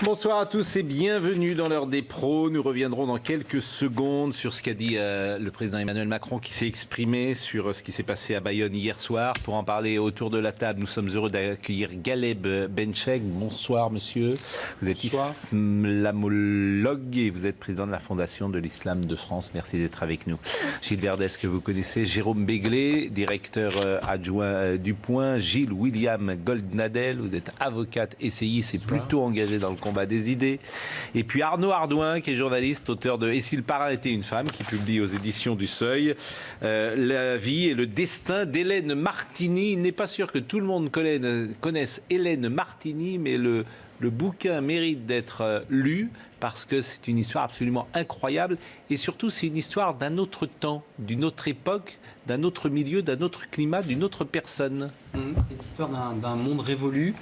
Bonsoir à tous et bienvenue dans l'heure des pros. Nous reviendrons dans quelques secondes sur ce qu'a dit le président Emmanuel Macron qui s'est exprimé sur ce qui s'est passé à Bayonne hier soir. Pour en parler autour de la table, nous sommes heureux d'accueillir Galeb Benchek. Bonsoir monsieur. Vous êtes islamologue et vous êtes président de la Fondation de l'Islam de France. Merci d'être avec nous. Gilles Verdès que vous connaissez, Jérôme Béglé, directeur adjoint du Point, Gilles William Goldnadel, vous êtes avocate, essayiste et plutôt engagé dans le combat des idées. Et puis Arnaud Ardouin, qui est journaliste, auteur de Et si le parrain était une femme, qui publie aux éditions du Seuil la vie et le destin d'Hélène Martini. Il n'est pas sûr que tout le monde connaisse Hélène Martini, mais le bouquin mérite d'être lu parce que c'est une histoire absolument incroyable et surtout c'est une histoire d'un autre temps, d'une autre époque, d'un autre milieu, d'un autre climat, d'une autre personne. C'est l'histoire d'un monde révolu.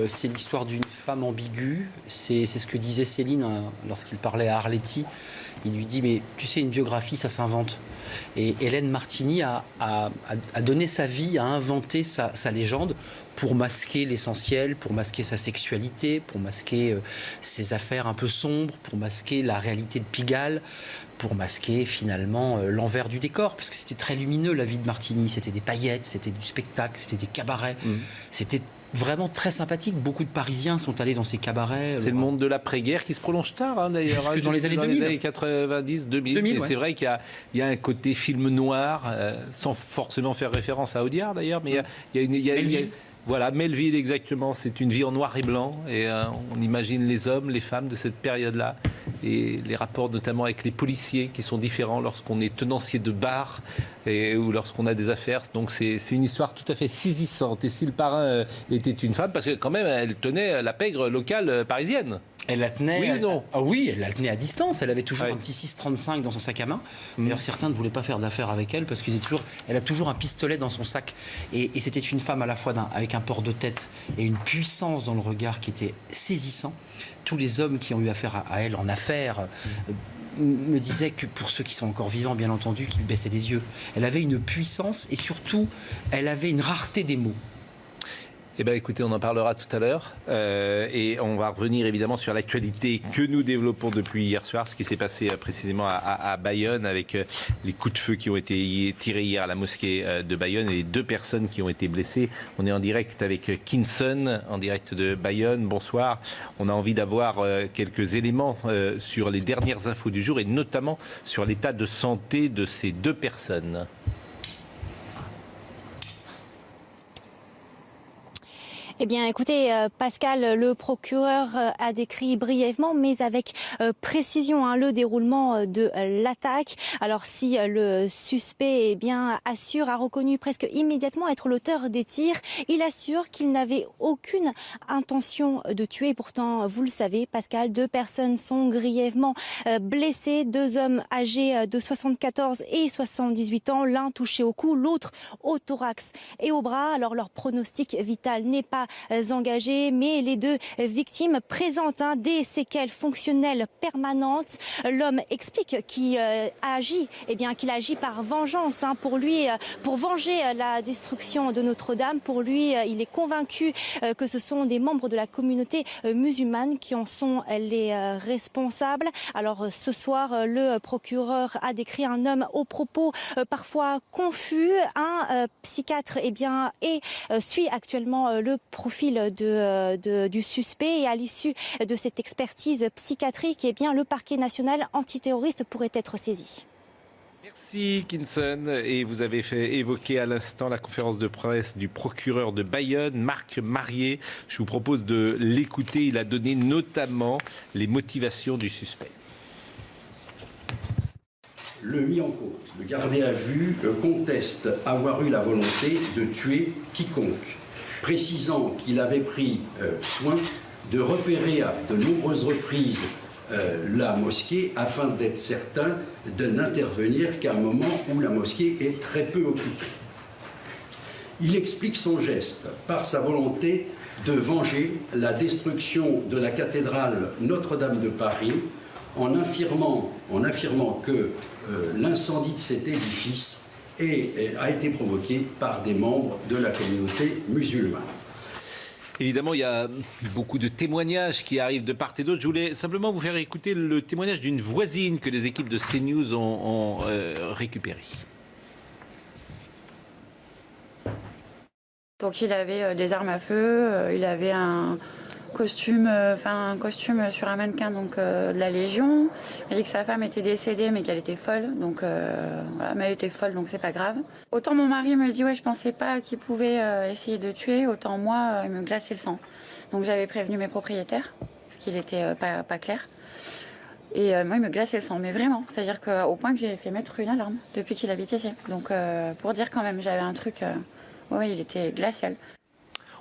C'est l'histoire d'une femme ambiguë. C'est ce que disait Céline lorsqu'il parlait à Arletty. Il lui dit, mais tu sais, une biographie, ça s'invente. Et Hélène Martini a donné sa vie, a inventé sa légende pour masquer l'essentiel, pour masquer sa sexualité, pour masquer ses affaires un peu sombres, pour masquer la réalité de Pigalle, pour masquer finalement l'envers du décor, parce que c'était très lumineux la vie de Martini. C'était des paillettes, c'était du spectacle, c'était des cabarets, c'était vraiment très sympathique. Beaucoup de Parisiens sont allés dans ces cabarets. C'est le monde de l'après-guerre qui se prolonge tard, d'ailleurs. Jusque dans les années 2000. Dans les années 90, 2000. Et c'est vrai qu'il y a un côté film noir, sans forcément faire référence à Audiard, d'ailleurs, mais il y a voilà, Melville, exactement. C'est une vie en noir et blanc. Et on imagine les hommes, les femmes de cette période-là. Et les rapports notamment avec les policiers qui sont différents lorsqu'on est tenancier de bar ou lorsqu'on a des affaires. Donc c'est une histoire tout à fait saisissante. Et si le parrain était une femme, parce que quand même elle tenait la pègre locale parisienne. Elle la tenait. Oui ou non ? Oui, elle la tenait à distance. Elle avait toujours un petit 6,35 dans son sac à main. D'ailleurs, certains ne voulaient pas faire d'affaires avec elle parce qu'elle a toujours un pistolet dans son sac. Et c'était une femme à la fois avec un port de tête et une puissance dans le regard qui était saisissant. Tous les hommes qui ont eu affaire à elle en affaires me disaient que pour ceux qui sont encore vivants, bien entendu, qu'ils baissaient les yeux. Elle avait une puissance et surtout, elle avait une rareté des mots. Eh bien, écoutez, on en parlera tout à l'heure. Et on va revenir évidemment sur l'actualité que nous développons depuis hier soir, ce qui s'est passé précisément à Bayonne avec les coups de feu qui ont été tirés hier à la mosquée de Bayonne et les 2 personnes qui ont été blessées. On est en direct avec Kinson, en direct de Bayonne. Bonsoir. On a envie d'avoir quelques éléments sur les dernières infos du jour et notamment sur l'état de santé de ces 2 personnes. Eh bien, écoutez, Pascal, le procureur a décrit brièvement, mais avec précision, le déroulement de l'attaque. Alors, si le suspect, a reconnu presque immédiatement être l'auteur des tirs, il assure qu'il n'avait aucune intention de tuer. Pourtant, vous le savez, Pascal, 2 personnes sont grièvement blessées, 2 hommes âgés de 74 et 78 ans, l'un touché au cou, l'autre au thorax et au bras. Alors, leur pronostic vital n'est pas engagés, mais les 2 victimes présentent des séquelles fonctionnelles permanentes. L'homme explique qu'il agit par vengeance. Pour lui, pour venger la destruction de Notre-Dame, pour lui, il est convaincu que ce sont des membres de la communauté musulmane qui en sont les responsables. Alors ce soir, le procureur a décrit un homme aux propos parfois confus. Un psychiatre suit actuellement le profil du suspect et à l'issue de cette expertise psychiatrique, le parquet national antiterroriste pourrait être saisi. Merci Kinson. Et vous avez évoqué à l'instant la conférence de presse du procureur de Bayonne, Marc Marier. Je vous propose de l'écouter. Il a donné notamment les motivations du suspect. Le mis en cause, le gardé à vue, conteste avoir eu la volonté de tuer quiconque, précisant qu'il avait pris soin de repérer à de nombreuses reprises la mosquée afin d'être certain de n'intervenir qu'à un moment où la mosquée est très peu occupée. Il explique son geste par sa volonté de venger la destruction de la cathédrale Notre-Dame de Paris en affirmant que l'incendie de cet édifice a été provoqué par des membres de la communauté musulmane. Évidemment, il y a beaucoup de témoignages qui arrivent de part et d'autre. Je voulais simplement vous faire écouter le témoignage d'une voisine que les équipes de CNews ont récupéré. Donc il avait des armes à feu, il avait un costume sur un mannequin de la Légion. Il a dit que sa femme était décédée mais qu'elle était folle, donc voilà, mais elle était folle donc c'est pas grave. Autant mon mari me dit ouais je pensais pas qu'il pouvait essayer de tuer, autant moi il me glaçait le sang. Donc j'avais prévenu mes propriétaires qu'il était pas clair. Et moi il me glaçait le sang, mais vraiment, c'est-à-dire qu'au point que j'ai fait mettre une alarme depuis qu'il habite ici. Donc pour dire quand même j'avais un truc, ouais il était glacial.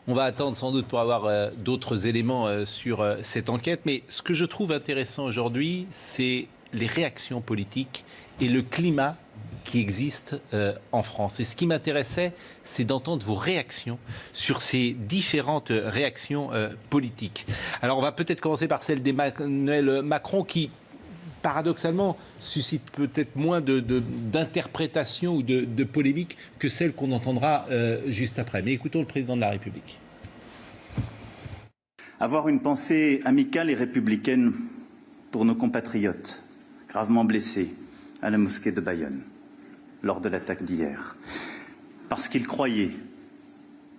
On va attendre sans doute pour avoir d'autres éléments sur cette enquête. Mais ce que je trouve intéressant aujourd'hui, c'est les réactions politiques et le climat qui existe en France. Et ce qui m'intéressait, c'est d'entendre vos réactions sur ces différentes réactions politiques. Alors on va peut-être commencer par celle d'Emmanuel Macron qui, paradoxalement, suscite peut-être moins d'interprétation ou de polémique que celle qu'on entendra juste après. Mais écoutons le président de la République. Avoir une pensée amicale et républicaine pour nos compatriotes gravement blessés à la mosquée de Bayonne lors de l'attaque d'hier, parce qu'ils croyaient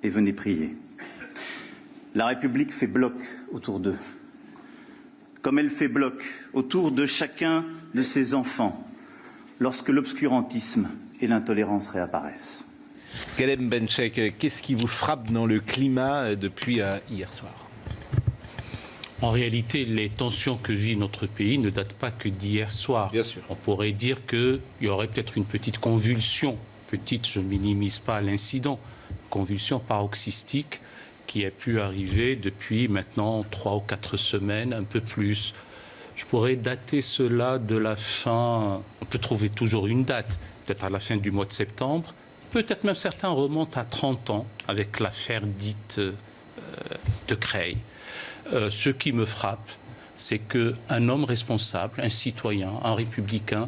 et venaient prier. La République fait bloc autour d'eux, comme elle fait bloc autour de chacun de ses enfants lorsque l'obscurantisme et l'intolérance réapparaissent. Guelem Benchek, qu'est-ce qui vous frappe dans le climat depuis hier soir ? En réalité, les tensions que vit notre pays ne datent pas que d'hier soir. Bien sûr. On pourrait dire qu'il y aurait peut-être une petite convulsion, petite, je ne minimise pas l'incident, convulsion paroxystique qui a pu arriver depuis maintenant 3 ou 4 semaines, un peu plus. Je pourrais dater cela de la fin, on peut trouver toujours une date, peut-être à la fin du mois de septembre, peut-être même certains remontent à 30 ans avec l'affaire dite de Creil. Ce qui me frappe, c'est qu'un homme responsable, un citoyen, un républicain,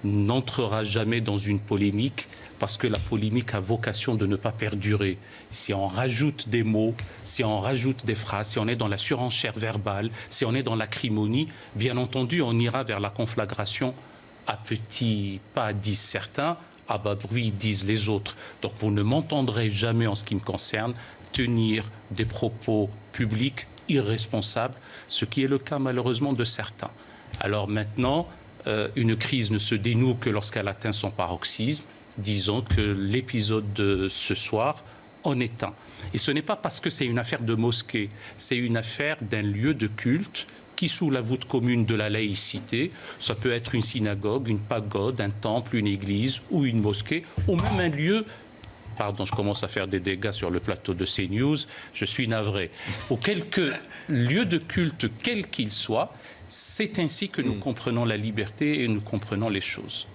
n'entrera jamais dans une polémique parce que la polémique a vocation de ne pas perdurer. Si on rajoute des mots, si on rajoute des phrases, si on est dans la surenchère verbale, si on est dans l'acrimonie, bien entendu, on ira vers la conflagration à petits pas, disent certains, à bas bruit, disent les autres. Donc vous ne m'entendrez jamais, en ce qui me concerne, tenir des propos publics irresponsables, ce qui est le cas malheureusement de certains. Alors maintenant, une crise ne se dénoue que lorsqu'elle atteint son paroxysme. Disons que l'épisode de ce soir en est un. Et ce n'est pas parce que c'est une affaire de mosquée, c'est une affaire d'un lieu de culte qui, sous la voûte commune de la laïcité, ça peut être une synagogue, une pagode, un temple, une église ou une mosquée, ou même un lieu... Pardon, je commence à faire des dégâts sur le plateau de CNews, je suis navré. Ou quelque lieu de culte, quel qu'il soit, c'est ainsi que nous comprenons la liberté et nous comprenons les choses.